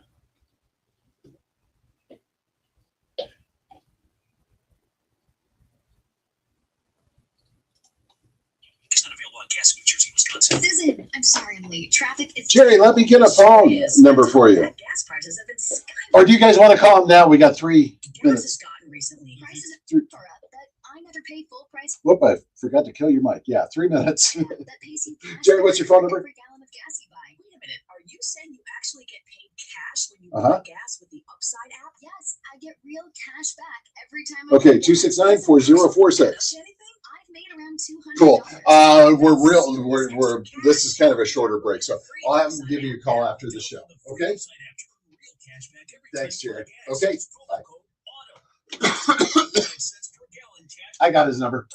[SPEAKER 1] It's not available on gas in New Jersey, Wisconsin.
[SPEAKER 7] Susan, I'm sorry I'm late. Traffic is.
[SPEAKER 3] Jerry, let me get a phone number for you.
[SPEAKER 6] Gas prices have been skyrocketing.
[SPEAKER 3] Or do you guys want to call him now? We got 3
[SPEAKER 6] Gas has
[SPEAKER 3] minutes.
[SPEAKER 6] gotten recently.
[SPEAKER 7] Prices
[SPEAKER 3] Three-
[SPEAKER 7] are up, but I never pay full price.
[SPEAKER 3] Whoop, I forgot to kill your mic. Yeah, 3 minutes.
[SPEAKER 7] That pays you cash
[SPEAKER 3] Jerry, what's your phone
[SPEAKER 7] for
[SPEAKER 3] number?
[SPEAKER 7] every gallon of gas you buy.
[SPEAKER 6] Wait a minute. Are you saying you actually get paid cash when you
[SPEAKER 3] Uh-huh.
[SPEAKER 6] buy gas with the Upside app?
[SPEAKER 7] Yes, I get real cash back every time I
[SPEAKER 3] Okay,
[SPEAKER 7] buy gas.
[SPEAKER 3] 269-4046.
[SPEAKER 7] Anything? I've made around $200.
[SPEAKER 3] Cool. We're this is kind of a shorter break, so I'll have him give you a call after the show. Okay? Thanks, Jerry. Okay. Bye. I got his number.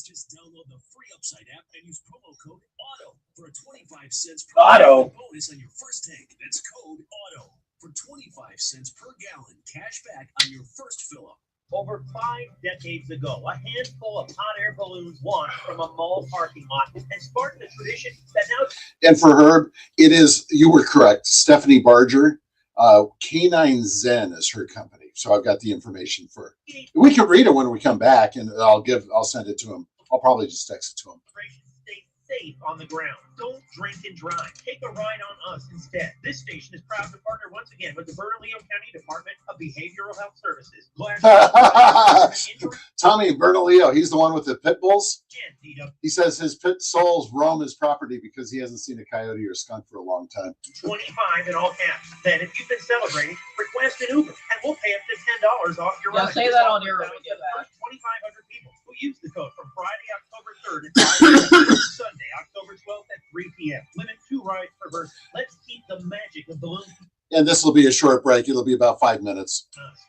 [SPEAKER 1] Just download the free Upside app and use promo code AUTO for a 25 cents per
[SPEAKER 3] Auto.
[SPEAKER 1] gallon bonus on your first tank. That's code AUTO for 25 cents per gallon cash back on your first fill up.
[SPEAKER 5] Over 5 decades ago, a handful of hot air balloons launched from a mall parking lot and sparked a tradition that now.
[SPEAKER 3] And for Herb, it is, you were correct, Stephanie Barger. Canine Zen is her company. So I've got the information for her. We can read it when we come back, and I'll send it to him. I'll probably just text it to him.
[SPEAKER 5] Stay safe on the ground. Don't drink and drive. Take a ride on us instead. This station is proud to partner once again with the Bernalillo County Department of Behavioral Health Services.
[SPEAKER 3] Tommy Bernalillo, he's the one with the pit bulls. He says his pit souls roam his property because he hasn't seen a coyote or skunk for a long time.
[SPEAKER 5] 25 in all caps. Then, if you've been celebrating, request an Uber, and we'll pay up to $10 off your ride.
[SPEAKER 2] Say that on air when we get back.
[SPEAKER 5] 2,500 people who use the code from Friday, October 3rd and Sunday, October 12th at 3 p.m. Limit 2 rides per person. Let's keep the magic of balloons.
[SPEAKER 3] And this will be a short break. It'll be about 5 minutes.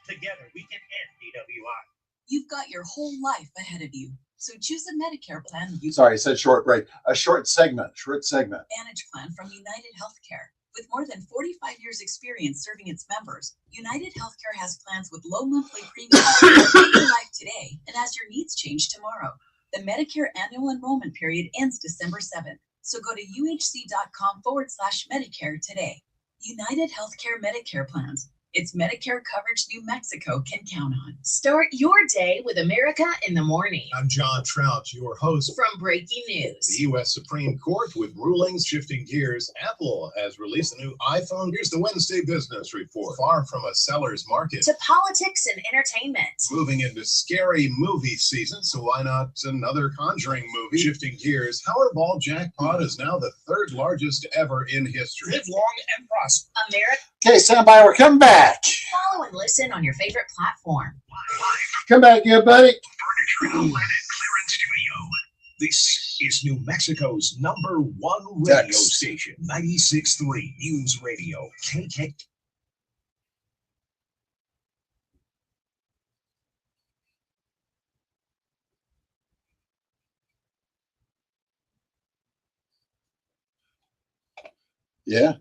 [SPEAKER 5] Together, we can end DWI.
[SPEAKER 6] You've got your whole life ahead of you. So choose a Medicare plan.
[SPEAKER 3] Sorry, I said short break. A short segment.
[SPEAKER 6] Advantage plan from United Healthcare. With more than 45 years experience serving its members, United Healthcare has plans with low monthly premiums. Live your life today and as your needs change tomorrow. The Medicare annual enrollment period ends December 7th. So go to uhc.com/Medicare today. United Healthcare Medicare plans. It's Medicare coverage New Mexico can count on.
[SPEAKER 10] Start your day with America in the Morning.
[SPEAKER 1] I'm John Trout, your host.
[SPEAKER 10] From Breaking News.
[SPEAKER 1] The U.S. Supreme Court with rulings. Shifting gears, Apple has released a new iPhone. Here's the Wednesday Business Report. Far from a seller's market.
[SPEAKER 10] To politics and entertainment.
[SPEAKER 1] Moving into scary movie season, so why not another Conjuring movie? Shifting gears, Powerball jackpot is now the 3rd largest ever in history. Live long and prosper.
[SPEAKER 10] America.
[SPEAKER 3] Okay, stand by. We're coming back.
[SPEAKER 10] Follow and listen on your favorite platform.
[SPEAKER 3] Come back here, buddy.
[SPEAKER 1] Furniture Outlet Clearance Studio. This is New Mexico's #1 radio station, 96.3 News Radio, KK.
[SPEAKER 3] Yeah.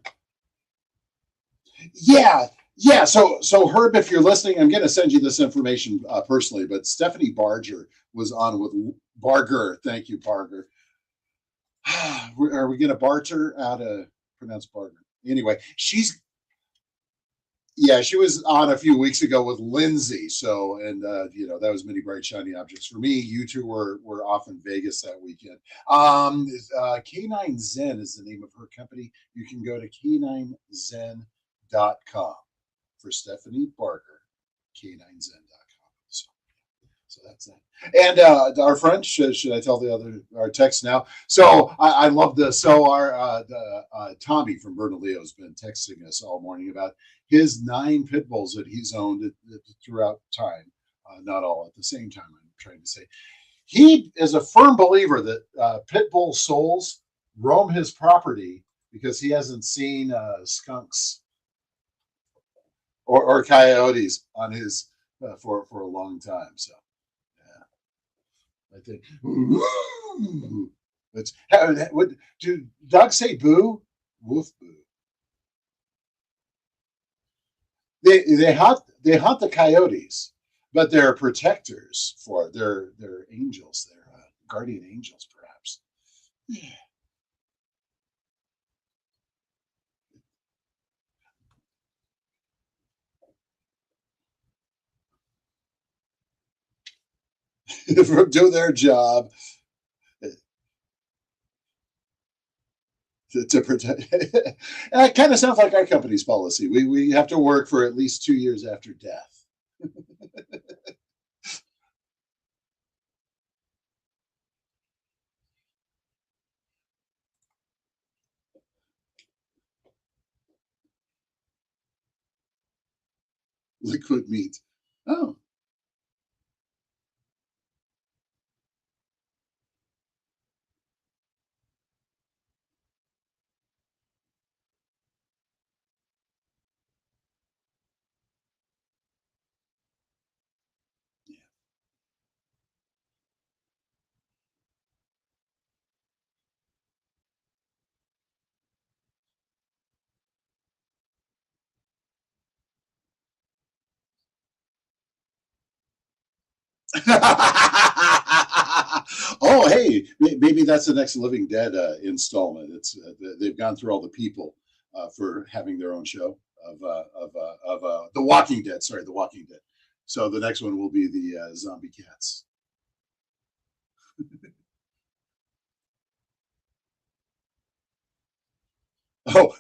[SPEAKER 3] So Herb, if you're listening, I'm going to send you this information personally. But Stephanie Barger was on with Barger. Thank you, Barger. Are we going to barter? How to pronounce Barger? Anyway, she was on a few weeks ago with Lindsay. So, and that was Many Bright Shiny Objects. For me, you two were off in Vegas that weekend. Canine Zen is the name of her company. You can go to caninezen.com for Stephanie Barger, caninezen.com. So that's that. And our friend, should I tell our text now? So I love this. So our Tommy from Bernalillo has been texting us all morning about his 9 pit bulls that he's owned throughout time. Not all at the same time, I'm trying to say. He is a firm believer that pit bull souls roam his property because he hasn't seen skunks or coyotes on his for a long time. So I think what do dogs say? Boo, woof, boo. They hunt the coyotes, but they're protectors for their angels, their guardian angels, perhaps. Yeah. Do their job to protect. It kind of sounds like our company's policy. We have to work for at least 2 years after death. Liquid meat. Oh. Oh, hey, maybe that's the next Living Dead installment. It's they've gone through all the people for having their own show of The Walking Dead. Sorry, The Walking Dead. So the next one will be the zombie cats. Oh.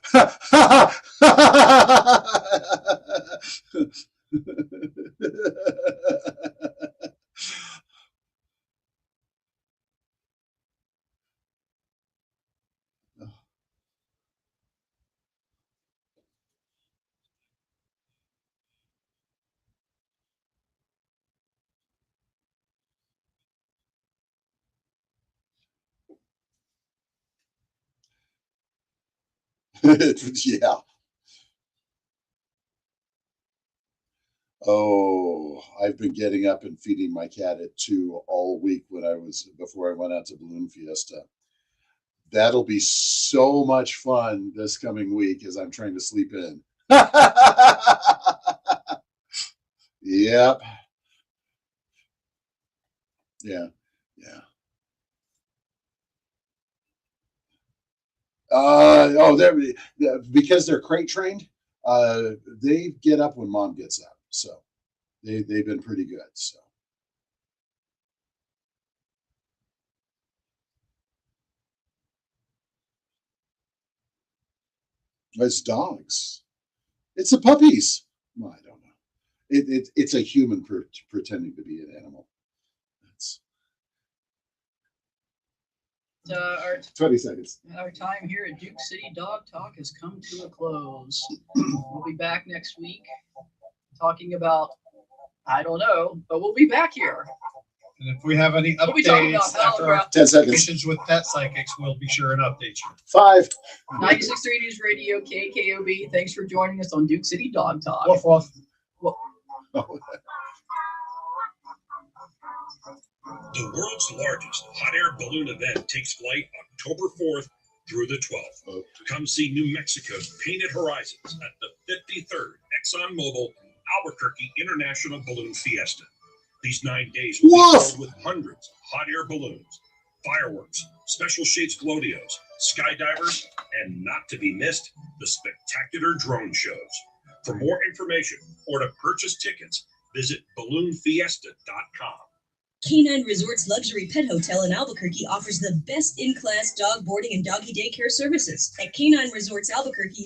[SPEAKER 3] Yeah. Oh, I've been getting up and feeding my cat at 2 all week before I went out to Balloon Fiesta. That'll be so much fun this coming week as I'm trying to sleep in. Yep. Yeah. Yeah. Because they're crate trained, they get up when mom gets up. So they've been pretty good. So it's dogs. It's the puppies. Well, I don't know. It's a human pretending to be an animal. That's
[SPEAKER 2] Our
[SPEAKER 3] 20 seconds.
[SPEAKER 2] Our time here at Duke City Dog Talk has come to a close. We'll be back next week talking about, I don't know, but we'll be back here.
[SPEAKER 4] And if we have any
[SPEAKER 2] We'll be talking
[SPEAKER 4] updates
[SPEAKER 2] about
[SPEAKER 4] after our
[SPEAKER 3] 10 seconds.
[SPEAKER 4] conversations with pet psychics, we'll be sure and update you.
[SPEAKER 3] 5.
[SPEAKER 2] 96.3 News Radio, KKOB. Thanks for joining us on Duke City Dog Talk.
[SPEAKER 4] Woof, woof.
[SPEAKER 1] The world's largest hot air balloon event takes flight October 4th through the 12th. Come see New Mexico's Painted Horizons at the 53rd ExxonMobil Albuquerque International Balloon Fiesta. These 9 days will be filled with hundreds of hot air balloons, fireworks, special shapes glow-dios, skydivers, and not to be missed, the spectacular drone shows. For more information or to purchase tickets, visit balloonfiesta.com.
[SPEAKER 12] Canine Resorts Luxury Pet Hotel in Albuquerque offers the best in-class dog boarding and doggy daycare services. At Canine Resorts Albuquerque,